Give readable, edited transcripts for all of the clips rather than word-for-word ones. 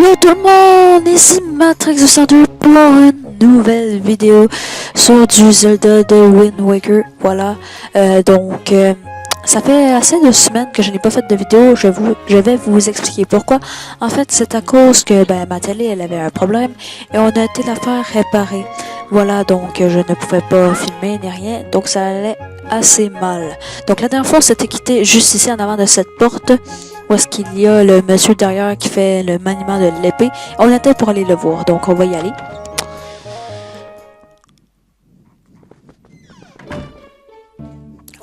Hello tout le monde, ici Matrix202 pour une nouvelle vidéo sur du Zelda de Wind Waker. Voilà, ça fait assez de semaines que je n'ai pas fait de vidéo. Je vais vous expliquer pourquoi. En fait, c'est à cause que ma télé elle avait un problème et on a été la faire réparer. Voilà, donc je ne pouvais pas filmer ni rien, donc ça allait assez mal. Donc la dernière fois, c'était quitté juste ici en avant de cette porte. Où est-ce qu'il y a le monsieur derrière qui fait le maniement de l'épée. On était pour aller le voir, donc on va y aller.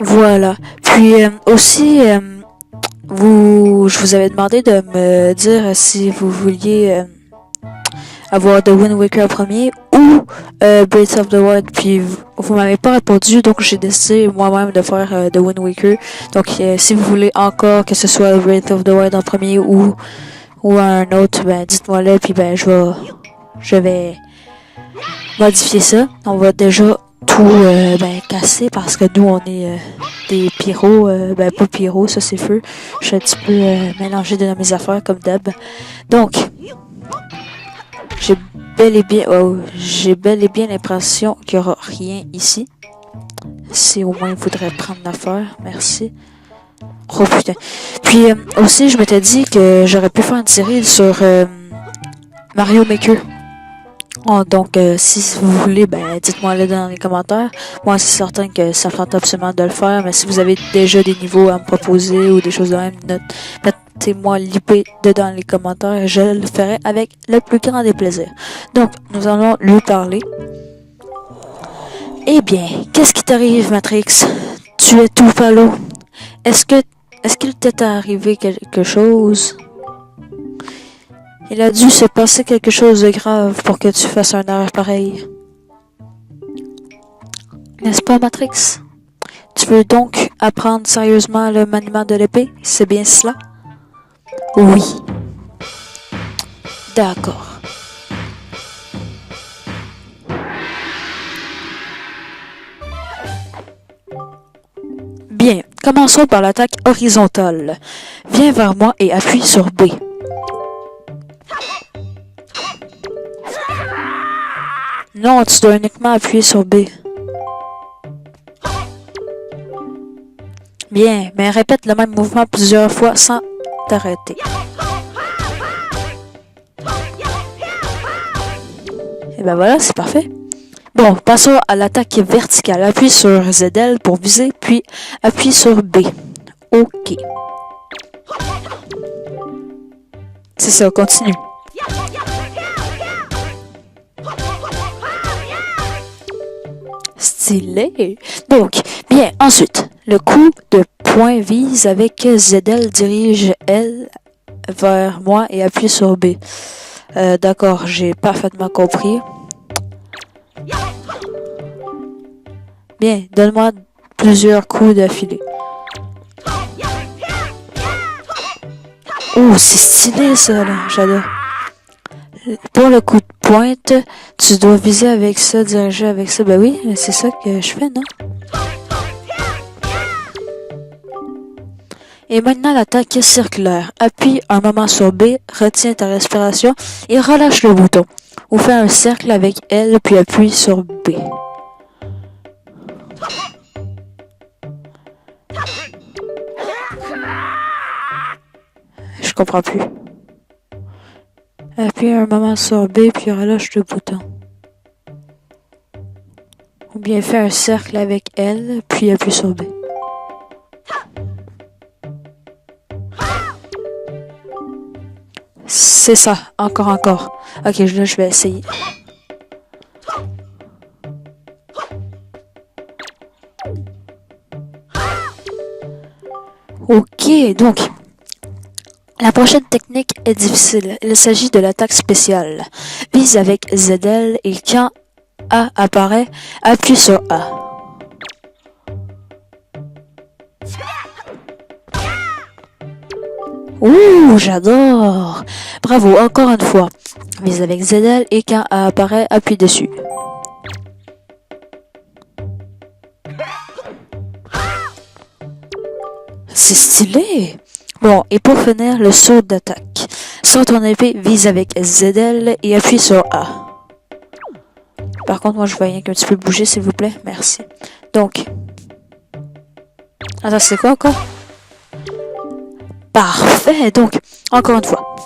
Voilà. Puis je vous avais demandé de me dire si vous vouliez avoir The Wind Waker en premier ou Breath of the Wild. Puis vous m'avez pas répondu, donc j'ai décidé moi-même de faire The Wind Waker. Donc si vous voulez encore que ce soit Breath of the Wild en premier ou un autre, dites-moi là, puis je vais modifier ça. On va déjà tout casser parce que nous on est des pyros, pas pyros, ça c'est feu. Je suis un petit peu mélangé dans mes affaires comme d'hab. Donc j'ai bel et bien l'impression qu'il n'y aura rien ici. Si au moins il faudrait prendre l'affaire, merci. Oh putain. Puis aussi je m'étais dit que j'aurais pu faire une série sur Mario Maker. Donc si vous voulez, dites-moi là dans les commentaires. Moi c'est certain que ça fera absolument de le faire, mais si vous avez déjà des niveaux à me proposer ou des choses de même, mettez-moi l'IP dedans les commentaires et je le ferai avec le plus grand des plaisirs. Donc nous allons lui parler. Eh bien, qu'est-ce qui t'arrive, Matrix? Tu es tout palo. Est-ce qu'il t'est arrivé quelque chose? Il a dû se passer quelque chose de grave pour que tu fasses un erreur pareil. N'est-ce pas, Matrix? Tu veux donc apprendre sérieusement le maniement de l'épée? C'est bien cela? Oui. D'accord. Bien, commençons par l'attaque horizontale. Viens vers moi et appuie sur B. Non, tu dois uniquement appuyer sur B. Bien, mais répète le même mouvement plusieurs fois sans t'arrêter. Et ben voilà, c'est parfait. Bon, passons à l'attaque verticale. Appuie sur ZL pour viser, puis appuie sur B. OK. C'est ça, continue. Stylé. Donc, bien, ensuite, le coup de poing vise avec ZL, dirige L vers moi et appuie sur B. D'accord, j'ai parfaitement compris. Bien, donne-moi plusieurs coups d'affilée. Oh, c'est stylé ça, là, j'adore. Pour le coup de pointe, tu dois viser avec ça, diriger avec ça. Ben oui, c'est ça que je fais, non? Et maintenant, l'attaque circulaire. Appuie un moment sur B, retiens ta respiration et relâche le bouton. Ou fais un cercle avec L, puis appuie sur B. Je comprends plus. Appuie un moment sur B, puis relâche le bouton. Ou bien fais un cercle avec L, puis appuie sur B. C'est ça, encore. Ok, là je vais essayer. Ok, donc la prochaine technique est difficile. Il s'agit de l'attaque spéciale. Vise avec ZL et quand A apparaît, appuie sur A. Ouh, j'adore! Bravo, encore une fois. Vise avec ZL et quand A apparaît, appuie dessus. C'est stylé! Bon, et pour finir, le saut d'attaque. Sors ton épée, vise avec ZL et appuie sur A. Par contre, moi, je veux rien qu'un petit peu bouger, s'il vous plaît. Merci. Donc. Attends, c'est quoi encore? Parfait. Donc, encore une fois.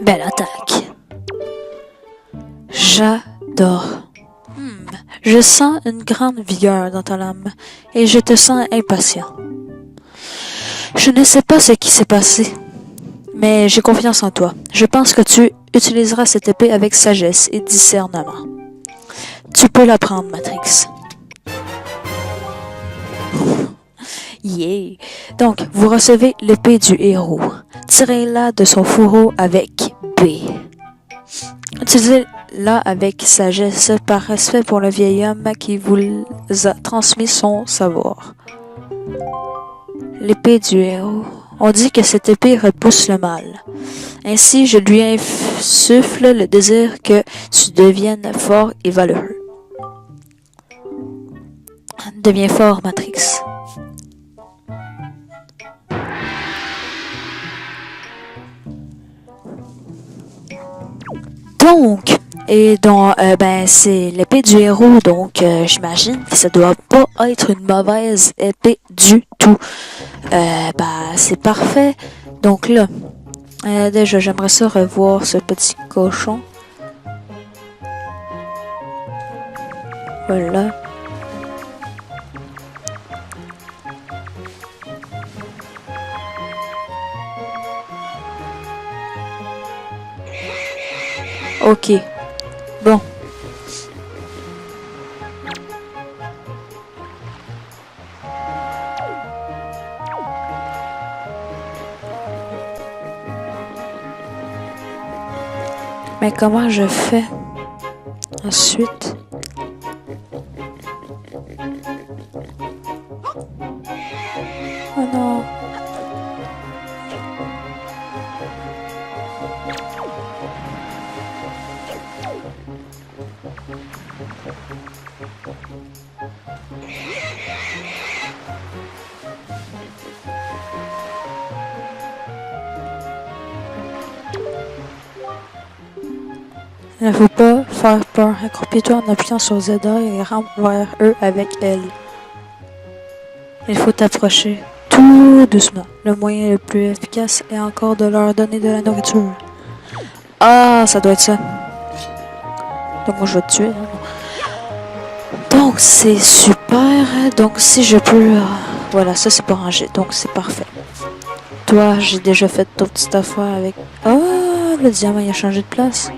Belle attaque. J'adore. Je sens une grande vigueur dans ton âme et je te sens impatient. Je ne sais pas ce qui s'est passé, mais j'ai confiance en toi. Je pense que tu utiliseras cette épée avec sagesse et discernement. Tu peux la prendre, Matrix. Yeah! Donc, vous recevez l'épée du héros. Tirez-la de son fourreau avec B. Utilisez-la avec sagesse par respect pour le vieil homme qui vous a transmis son savoir. L'épée du héros. On dit que cette épée repousse le mal. Ainsi, je lui insuffle le désir que tu deviennes fort et valeureux. Deviens fort, Matrix. Donc, c'est l'épée du héros, donc j'imagine que ça doit pas être une mauvaise épée du tout. C'est parfait. Donc là, déjà, j'aimerais ça revoir ce petit cochon. Voilà. Ok. Bon. Mais comment je fais ensuite? Oh non. Il ne faut pas faire peur. Accroupis-toi en appuyant sur ZA et rampe vers eux avec L. Il faut t'approcher tout doucement. Le moyen le plus efficace est encore de leur donner de la nourriture. Ah, ça doit être ça. Donc moi je vais te tuer. Donc c'est super. Donc si je peux... voilà, ça c'est pas rangé. Donc c'est parfait. Toi, j'ai déjà fait ta petite affaire avec... Ah, le diamant il a changé de place.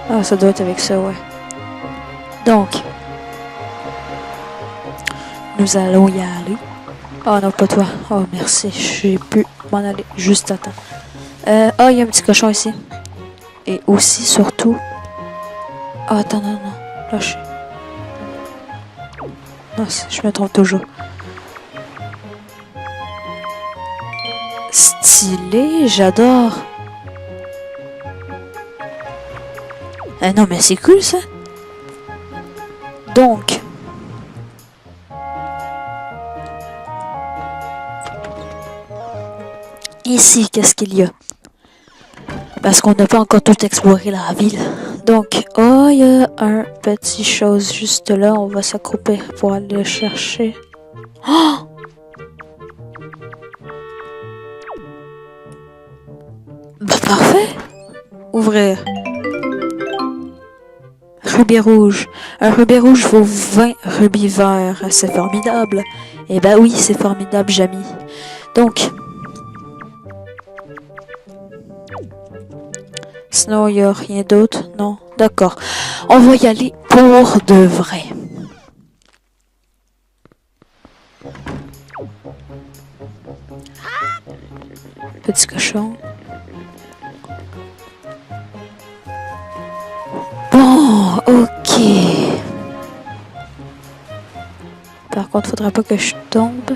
Ah, ça doit être avec ça, ouais. Donc, nous allons y aller. Oh non, pas toi. Oh, merci. J'ai pu m'en aller juste à temps. Oh, il y a un petit cochon ici. Et aussi, surtout... Oh, attends, non. Lâche. Non, je me trompe toujours. Stylé, j'adore. Non, mais c'est cool, ça. Donc... Ici, qu'est-ce qu'il y a? Parce qu'on n'a pas encore tout exploré la ville. Donc, oh, il y a un petit chose juste là. On va s'accroupir pour aller le chercher. Oh! Bah, parfait. Ouvrir. Rubis rouge. Un rubis rouge vaut 20 rubis verts. C'est formidable. Eh ben oui, c'est formidable, Jamie. Donc... Sinon, il n'y a rien d'autre? Non? D'accord. On va y aller pour de vrai. Petit cochon. Bon, ok. Par contre, faudrait pas que je tombe.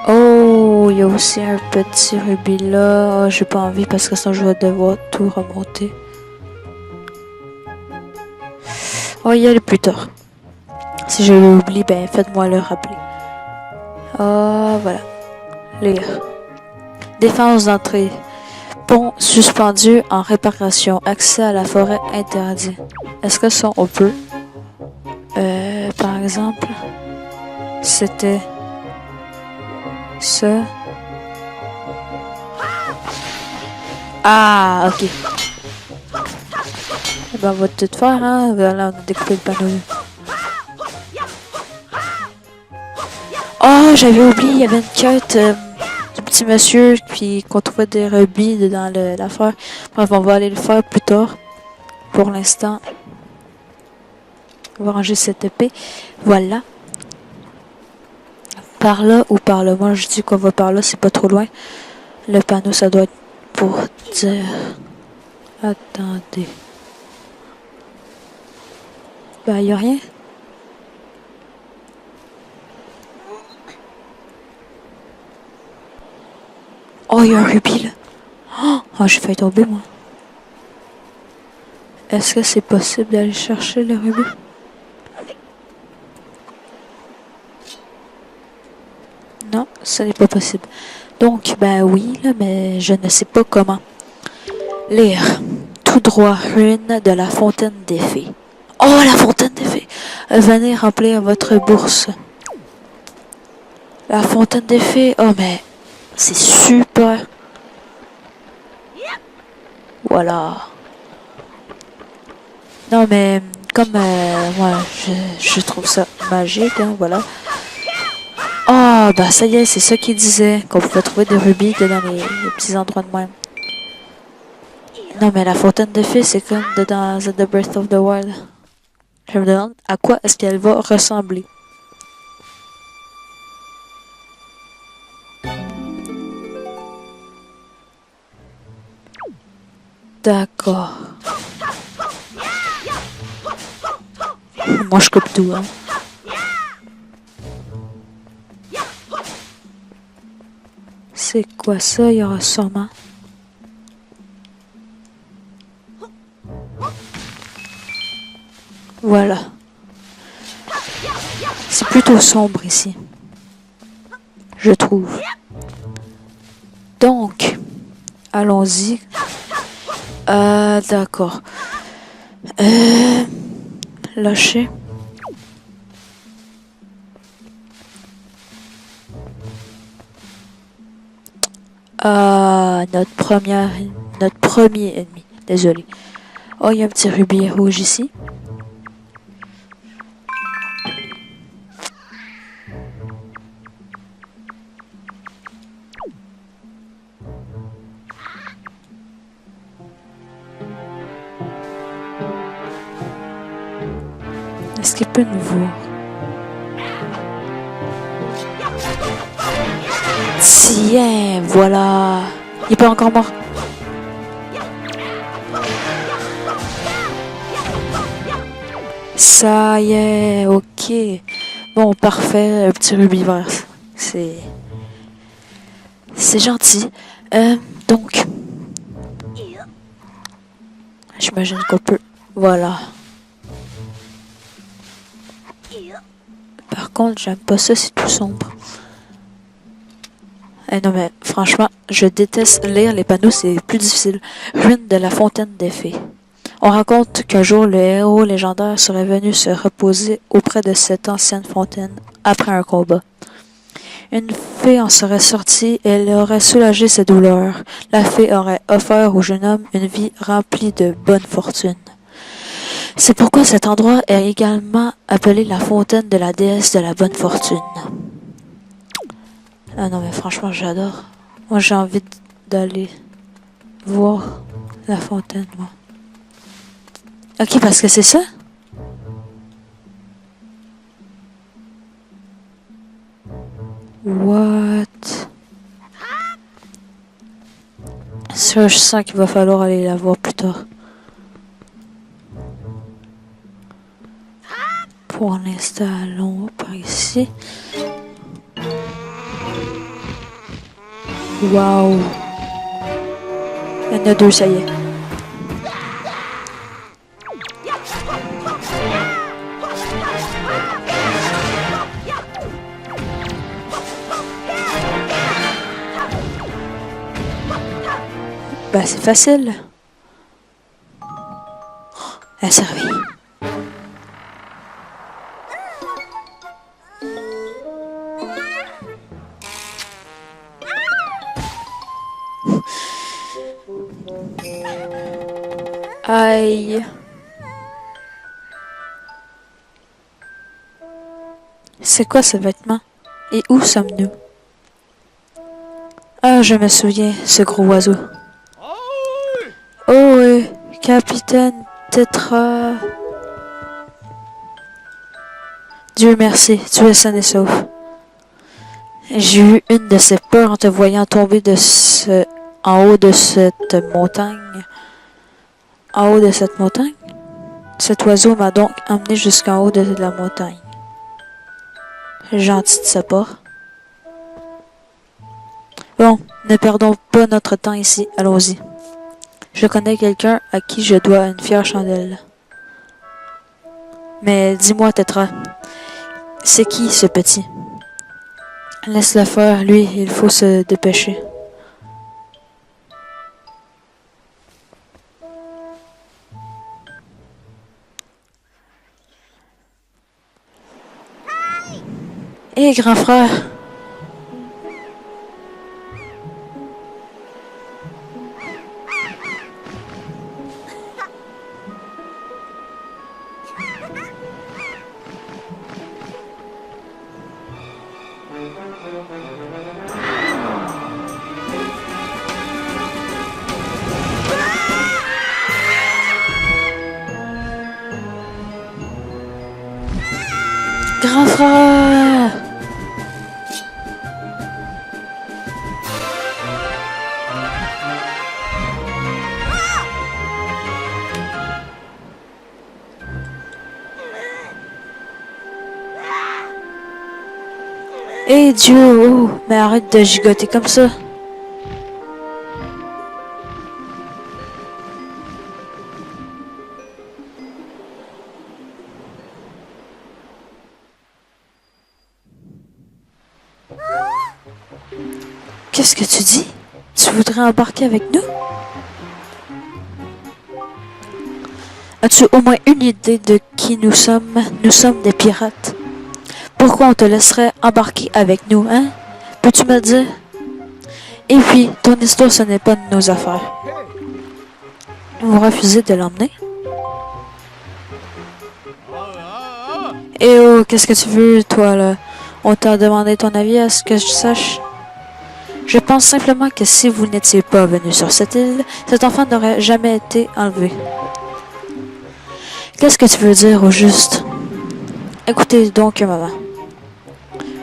Oh, il y a aussi un petit rubis là. Oh, j'ai pas envie parce que sinon je vais devoir tout remonter. On va y aller plus tard. Si je l'oublie, ben faites-moi le rappeler. Ah, voilà. Lire. Défense d'entrée. Pont suspendu en réparation. Accès à la forêt interdit. Est-ce que ça, on peut? Par exemple, c'était ça. Ah, ok. Eh ben, on va tout faire, hein. Voilà, on a découpé le panneau. Oh, j'avais oublié, il y avait une quête du petit monsieur, puis qu'on trouvait des rubis dans l'affaire. Bref, on va aller le faire plus tard. Pour l'instant, on va ranger cette épée. Voilà. Par là ou par là. Moi, je dis qu'on va par là, c'est pas trop loin. Le panneau, ça doit être pour dire... Attendez. Ben, y a rien. Oh, il y a un rubis, là. Oh, j'ai failli tomber, moi. Est-ce que c'est possible d'aller chercher le rubis? Non, ce n'est pas possible. Donc, ben oui, là, mais je ne sais pas comment. Lire. Tout droit, ruine de la fontaine des fées. Oh, la fontaine des fées! Venez remplir votre bourse. La fontaine des fées. Oh, mais c'est super. Voilà. Non, mais comme moi, je trouve ça magique, hein, voilà. Ah, bah ça y est, c'est ça qu'il disait, qu'on pouvait trouver des rubis dans les petits endroits de même. Non, mais la fontaine des fées, c'est comme dans The Breath of the Wild. Je me demande à quoi est-ce qu'elle va ressembler. D'accord. Moi, je coupe tout, hein. C'est quoi ça? Il y aura sûrement... Voilà. C'est plutôt sombre ici. Je trouve. Donc, allons-y. D'accord. Lâcher. Notre premier ennemi. Désolé. Oh, il y a un petit rubis rouge ici. Est-ce qu'il peut nous voir? Tiens, voilà. Il est pas encore mort. Ça y est, ok. Bon, parfait, un petit rubis vert. C'est gentil. Donc, j'imagine qu'on peut... Voilà. Par contre, j'aime pas ça, c'est tout sombre. Non mais franchement, je déteste lire les panneaux, c'est plus difficile. Ruine de la fontaine des fées. On raconte qu'un jour, le héros légendaire serait venu se reposer auprès de cette ancienne fontaine après un combat. Une fée en serait sortie et elle aurait soulagé ses douleurs. La fée aurait offert au jeune homme une vie remplie de bonne fortune. C'est pourquoi cet endroit est également appelé la fontaine de la déesse de la bonne fortune. Ah non mais franchement j'adore. Moi j'ai envie d'aller voir la fontaine moi. Ok parce que c'est ça? What? Ça je sens qu'il va falloir aller la voir plus tard. Pour l'instant allons par ici. Waouh! Il y en a deux, ça y est. Ben, c'est facile. Elle s'est réveillée. Aïe. C'est quoi ce vêtement? Et où sommes-nous? Ah, je me souviens, ce gros oiseau. Oh, capitaine Tetra. Dieu merci, tu es sain et sauf. J'ai eu une de ces peurs en te voyant tomber en haut de cette montagne. En haut de cette montagne? Cet oiseau m'a donc emmené jusqu'en haut de la montagne. Gentil de sa part. Bon, ne perdons pas notre temps ici, allons-y. Je connais quelqu'un à qui je dois une fière chandelle. Mais dis-moi, Tetra, c'est qui ce petit? Laisse-le faire, lui, il faut se dépêcher. Hé, grand frère! Grand frère! Hé Dieu, oh, mais arrête de gigoter comme ça. Qu'est-ce que tu dis? Tu voudrais embarquer avec nous? As-tu au moins une idée de qui nous sommes? Nous sommes des pirates. Pourquoi on te laisserait embarquer avec nous, hein? Peux-tu me le dire? Et puis, ton histoire, ce n'est pas de nos affaires. Vous refusez de l'emmener? Eh oh, qu'est-ce que tu veux, toi, là? On t'a demandé ton avis à ce que je sache? Je pense simplement que si vous n'étiez pas venu sur cette île, cet enfant n'aurait jamais été enlevé. Qu'est-ce que tu veux dire au juste? Écoutez donc, maman.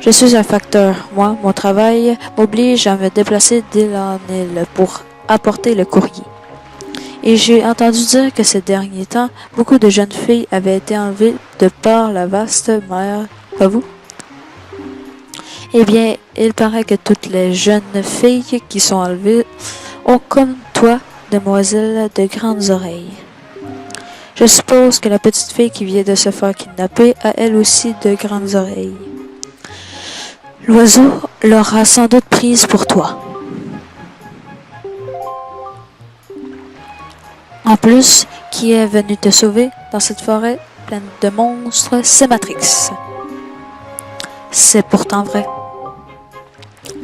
Je suis un facteur. Moi, mon travail m'oblige à me déplacer d'île en île pour apporter le courrier. Et j'ai entendu dire que ces derniers temps, beaucoup de jeunes filles avaient été enlevées de par la vaste mer. Pas vous? Eh bien, il paraît que toutes les jeunes filles qui sont enlevées ont, comme toi, demoiselle, de grandes oreilles. Je suppose que la petite fille qui vient de se faire kidnapper a elle aussi de grandes oreilles. L'oiseau l'aura sans doute prise pour toi. En plus, qui est venu te sauver dans cette forêt pleine de monstres, c'est Matrix. C'est pourtant vrai.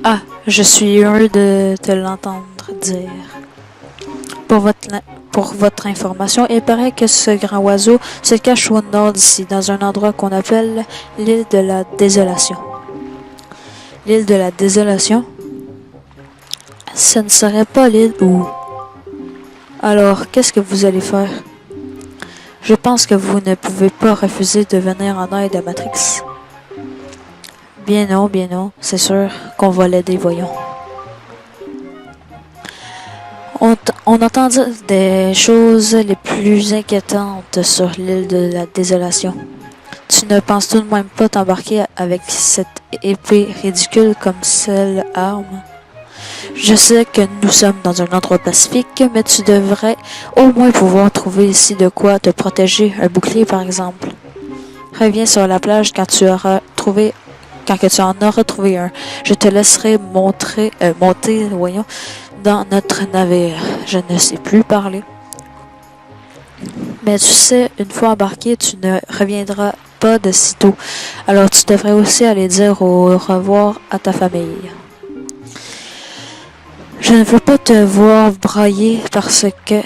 Ah, je suis heureux de te l'entendre dire. Pour votre information, il paraît que ce grand oiseau se cache au nord d'ici, dans un endroit qu'on appelle l'île de la Désolation. L'île de la Désolation? Ce ne serait pas l'île où... Alors, qu'est-ce que vous allez faire? Je pense que vous ne pouvez pas refuser de venir en aide à Matrix. Bien non, c'est sûr qu'on va l'aider, voyons. On entend dire des choses les plus inquiétantes sur l'île de la Désolation. Tu ne penses tout de même pas t'embarquer avec cette épée ridicule comme seule arme? Je sais que nous sommes dans un endroit pacifique, mais tu devrais au moins pouvoir trouver ici de quoi te protéger, un bouclier par exemple. Reviens sur la plage quand tu auras trouvé quand que tu en auras trouvé un, je te laisserai monter, voyons, dans notre navire. Je ne sais plus parler. Mais tu sais, une fois embarqué, tu ne reviendras pas de sitôt. Alors tu devrais aussi aller dire au revoir à ta famille. Je ne veux pas te voir brailler parce que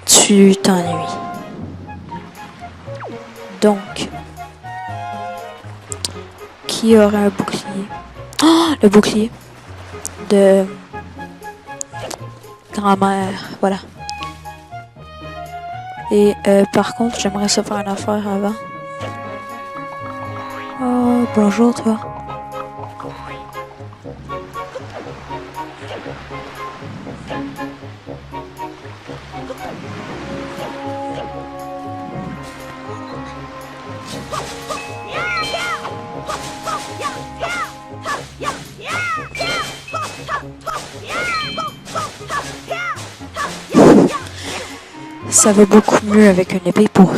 tu t'ennuies. Donc, qui aura un bouclier? Oh, le bouclier de grand-mère, voilà. Et par contre, j'aimerais ça faire une affaire avant. Oh, bonjour toi. Ça va beaucoup mieux avec une épée pour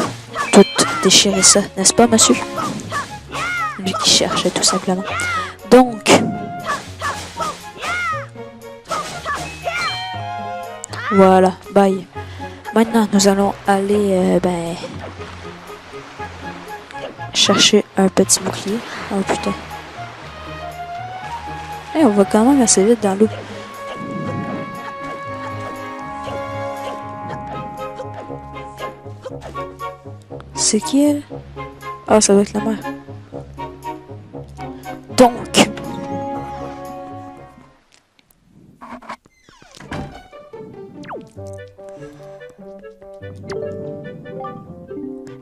tout déchirer ça, n'est-ce pas, monsieur? Lui qui cherchait tout simplement. Donc, voilà, bye. Maintenant, nous allons aller, chercher un petit bouclier. Oh putain. Hey, on va quand même assez vite dans l'eau. C'est qui elle? Ah, ça doit être la mère. Donc,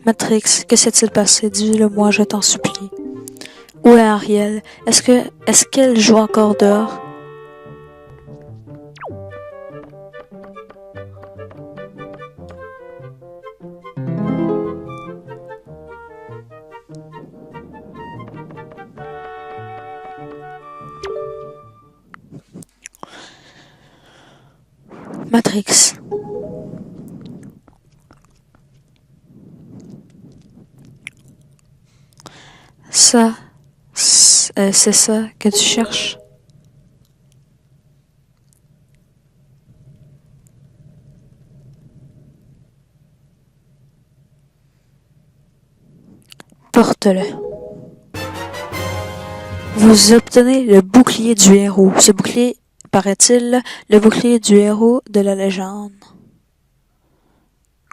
Matrix, que s'est-il passé? Dis-le-moi, je t'en supplie. Où est Ariel? Est-ce qu'elle joue encore dehors? Matrix. Ça, c'est ça que tu cherches? Porte-le. Vous obtenez le bouclier du héros. Ce bouclier, paraît-il, le bouclier du héros de la légende.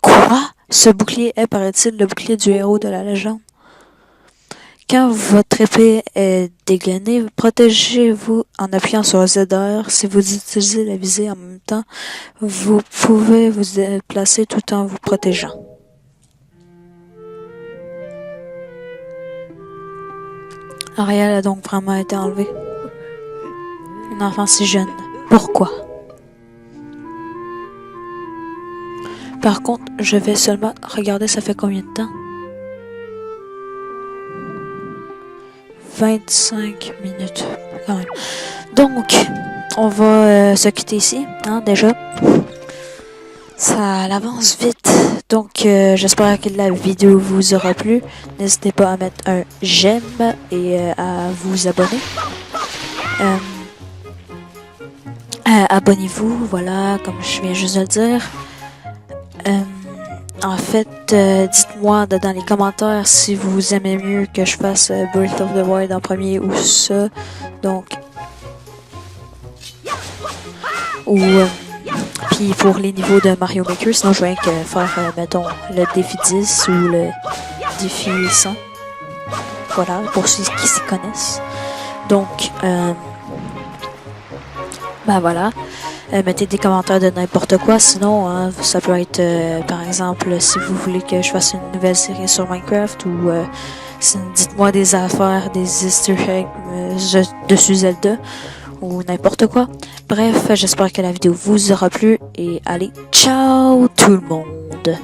Quoi? Ce bouclier est, paraît-il, le bouclier du héros de la légende. Quand votre épée est dégainée, protégez-vous en appuyant sur ZR. Si vous utilisez la visée en même temps, vous pouvez vous déplacer tout en vous protégeant. Ariel a donc vraiment été enlevée. Un enfant si jeune. Pourquoi? Par contre, je vais seulement regarder ça fait combien de temps? 25 minutes, quand même. Donc, on va se quitter ici, hein, déjà. Ça avance vite. Donc, j'espère que la vidéo vous aura plu. N'hésitez pas à mettre un j'aime et à vous abonner. Abonnez-vous, voilà, comme je viens juste de le dire. En fait, dites-moi dans les commentaires si vous aimez mieux que je fasse Breath of the Wild en premier ou ça. Donc, ou puis pour les niveaux de Mario Maker, sinon je vais faire, mettons, le défi 10 ou le défi 100. Voilà, pour ceux qui s'y connaissent. Donc, voilà. Mettez des commentaires de n'importe quoi, sinon ça peut être par exemple si vous voulez que je fasse une nouvelle série sur Minecraft ou dites-moi des affaires, des easter eggs dessus Zelda ou n'importe quoi. Bref, j'espère que la vidéo vous aura plu et allez, ciao tout le monde!